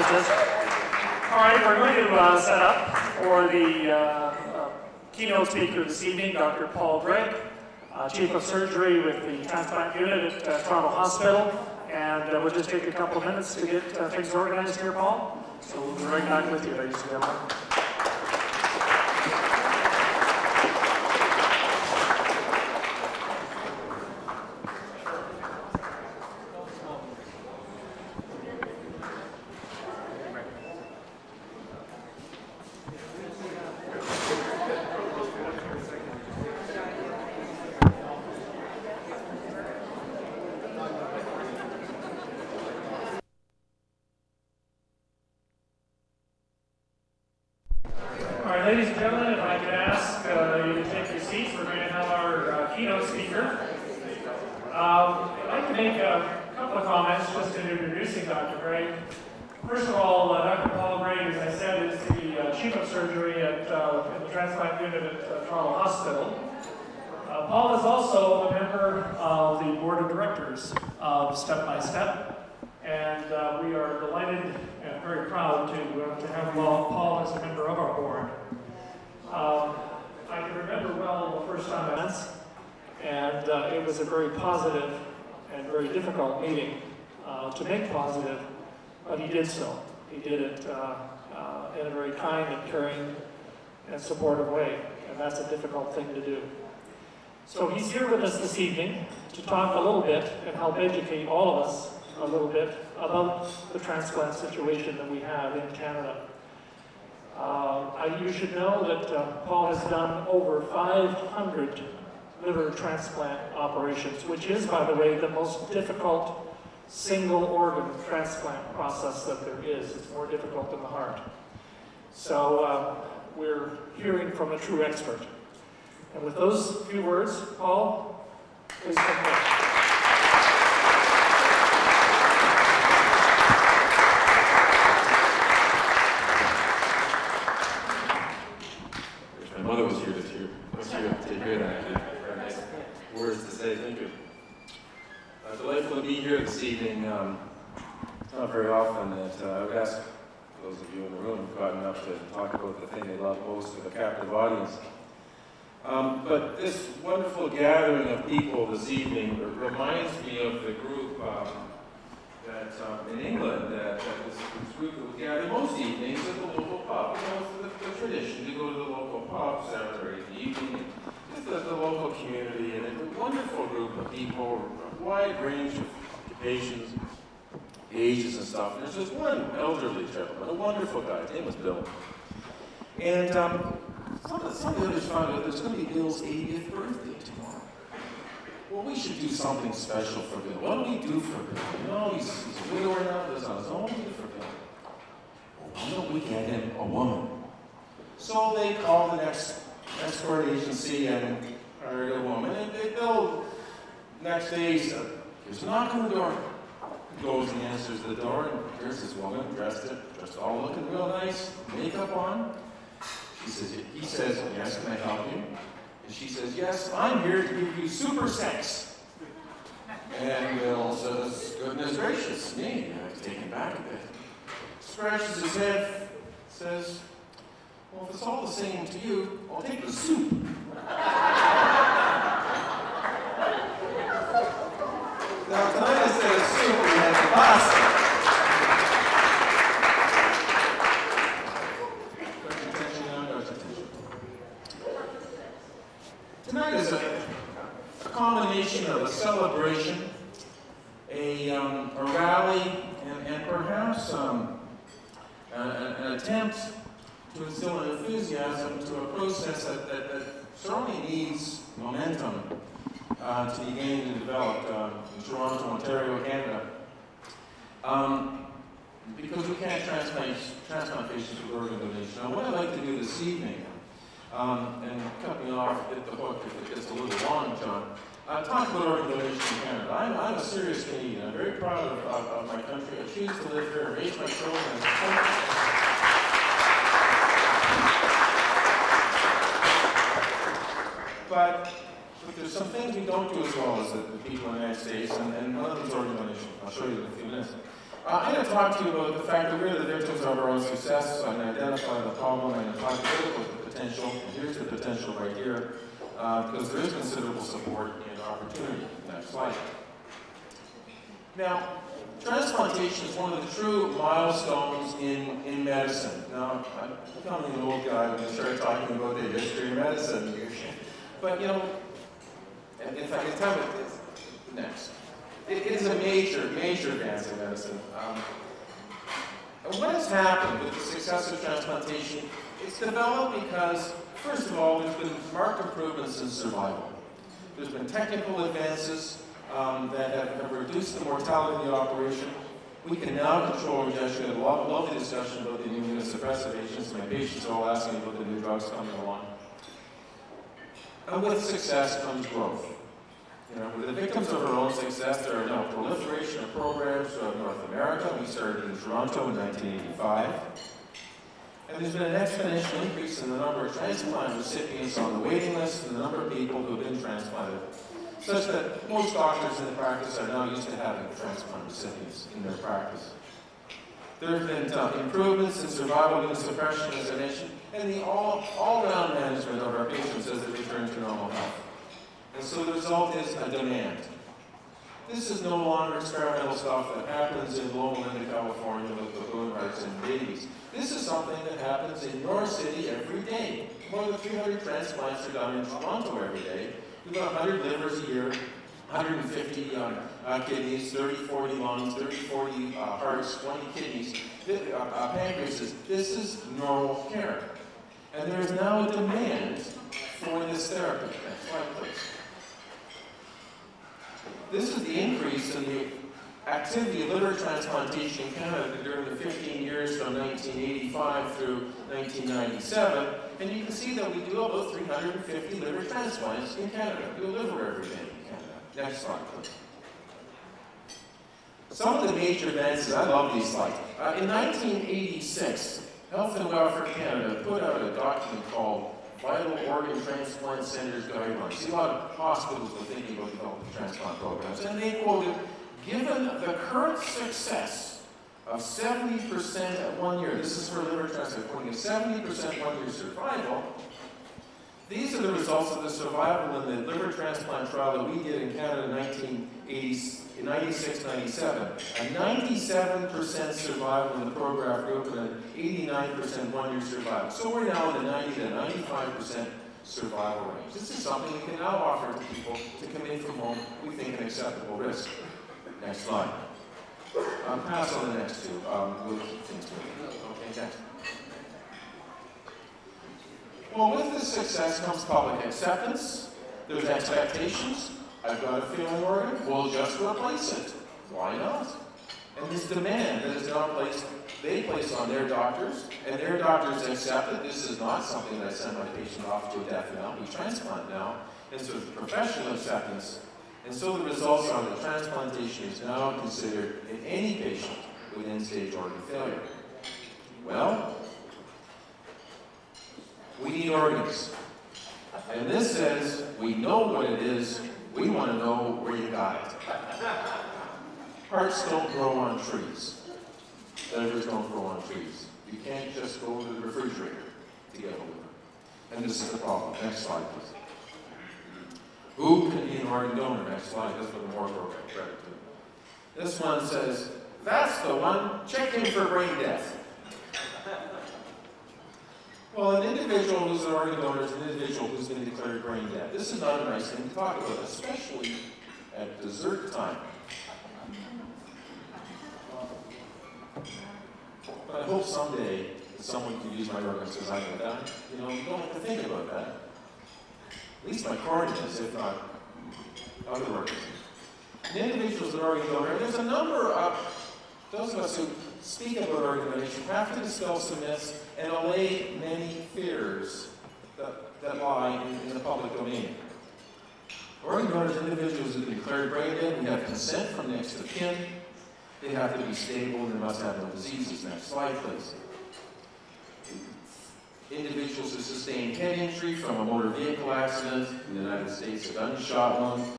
Francis. All right, we're going to set up for the keynote speaker this evening, Dr. Paul Gregg, Chief of Surgery with the Transplant Unit at Toronto Hospital. And we'll just take a couple of minutes to get things organized here, Paul. So we'll be right back with you, ladies and gentlemen. Ladies and gentlemen, if I could ask you to take your seats, we're going to have our keynote speaker. I'd like to make a couple of comments just in introducing Dr. Gregg. First of all, Dr. Paul Gregg, as I said, is the Chief of Surgery at in the Transplant Unit at Toronto Hospital. Paul is also a member of the Board of Directors of Step by Step, and we are delighted and very proud to have Paul as a member of our board. I can remember well the first time I went, and it was a very positive and very difficult meeting to make positive, but he did so. He did it in a very kind and caring and supportive way, and that's a difficult thing to do. So he's here with us this evening to talk a little bit and help educate all of us a little bit about the transplant situation that we have in Canada. You should know that Paul has done over 500 liver transplant operations, which is, by the way, the most difficult single organ transplant process that there is. It's more difficult than the heart. So we're hearing from a true expert. And with those few words, Paul, please come forward. My mother was here to hear that. Very nice words to say. Thank you. Delightful to be here this evening. It's not very often that I would ask those of you in the room who've gotten up to talk about the thing they love most with a captive audience. But this wonderful gathering of people this evening reminds me of the group that in England that this group that would gather most evenings at the local pub. You know, it's the tradition to go to the local pub Saturday evening, just the local community, and it's a wonderful group of people, a wide range of occupations, ages and stuff. And there's this one elderly gentleman, a wonderful guy. His name was Bill. And some of the others found out there's going to be Bill's 80th birthday tomorrow. Well, we should do something special for Bill. What do we do for Bill? You know, he's a widower now, lives on his own. What do we do for Bill? Well, why don't we get him a woman? So they called the next escort agency and hired a woman. And Bill, next day, he said, here's a knock on the door. He goes and answers the door, and here's this woman dressed all looking real nice, makeup on. He says, yes, can I help you? And she says, yes, I'm here to give you super sex. And Bill says, goodness gracious me, I'm taken back a bit. Scratches his head, says, well, if it's all the same to you, I'll take the soup. Now, tonight instead of soup, we had the pasta. Tonight is a combination of a celebration, a rally, and perhaps an attempt to instill an enthusiasm to a process that certainly needs momentum to be gained and developed in Toronto, Ontario, Canada. Because we can't transplant patients with organ donation. Now, what I'd like to do this evening, and cut me off, hit the hook if it gets a little long, John. Talk about organ donation in Canada. I'm a serious Canadian. I'm very proud of my country. I choose to live here and raise my children as a But there's some things we don't do as well as the people in the United States, and one of them is organ donation. I'll show you in a few minutes. I'm going to talk to you about the fact that we're the victims of our own success. I'm going to identify the problem, I'm going to talk about the potential, and here's the potential right here, because there is considerable support and opportunity. Next slide. Now, transplantation is one of the true milestones in medicine. Now, I'm becoming an old guy when I start talking about the history of medicine. But, you know, in fact, it's time to, next. It is a major, major advance in medicine. And what has happened with the success of transplantation? It's developed because, first of all, there's been marked improvements in survival. There's been technical advances that have reduced the mortality of the operation. We can now control rejection. We had a lovely discussion about the immunosuppressive agents. My patients are all asking about the new drugs coming along. And with success comes growth. You know, we're the victims of our own success. There are now proliferation of programs throughout North America. We started in Toronto in 1985. And there's been an exponential increase in the number of transplant recipients on the waiting list and the number of people who have been transplanted, such that most doctors in the practice are now used to having transplant recipients in their practice. There have been improvements in survival immunosuppression, as I mentioned, and the all-round management of our patients as they return to normal health. And so the result is a demand. This is no longer experimental stuff that happens in Loma Linda, California with baboon hearts and babies. This is something that happens in your city every day. More than 300 transplants are done in Toronto every day. We've got 100 livers a year, 150 kidneys, 30, 40 lungs, 30, 40 hearts, 20 kidneys, pancreases. This is normal care. And there is now a demand for this therapy. Next slide, please. This is the increase in the activity of liver transplantation in Canada during the 15 years from 1985 through 1997. And you can see that we do about 350 liver transplants in Canada. We do a liver every day in Canada. Next slide, please. Some of the major advances, I love these slides. In 1986, Health and Welfare Canada put out a document called Vital Organ Transplant Centers Guidelines. See, a lot of hospitals were thinking about developing transplant programs, and they quoted, given the current success of 70% at 1 year, this is for liver transplant, quoting a 70% 1 year survival, these are the results of the survival in the liver transplant trial that we did in Canada in 96-97. A 97% survival in the program group and an 89% 1 year survival. So we're now in the 90 to 95% survival range. This is something we can now offer to people to come in from home we think an acceptable risk. Next slide. Pass on the next two. We'll keep things moving. Okay, next. Well, with this success comes public acceptance. There's expectations. I've got a failing organ, we'll just replace it. Why not? And this demand that is now placed, they place on their doctors, and their doctors accept it. This is not something that I send my patient off to a death now. We transplant now. And so the professional acceptance. And so the results are that transplantation is now considered in any patient with end-stage organ failure. Well, we need organs. And this says, we know what it is, we want to know where you got it. Hearts don't grow on trees. Livers don't grow on trees. You can't just go to the refrigerator to get a liver. And this is the problem. Next slide, please. Who can be an organ donor? Next slide. That's what the Moore program credit to. This one says, that's the one. Check in for brain death. Well, an individual who's an organ donor is an individual who's been declared brain dead. This is not a nice thing to talk about, especially at dessert time. But I hope someday that someone can use my organs because I know that. You know, you don't have to think about that. At least my corneas, if not other organs. An individual is an organ donor. There's a number of those of us who speak about organ donation have to dispel some myths and allay many fears that lie in the public domain. Organ donors are individuals who have been declared brain dead. We have consent from next of kin. They have to be stable and they must have no diseases. Next slide, please. Individuals who sustained head injury from a motor vehicle accident in the United States, a gunshot wound,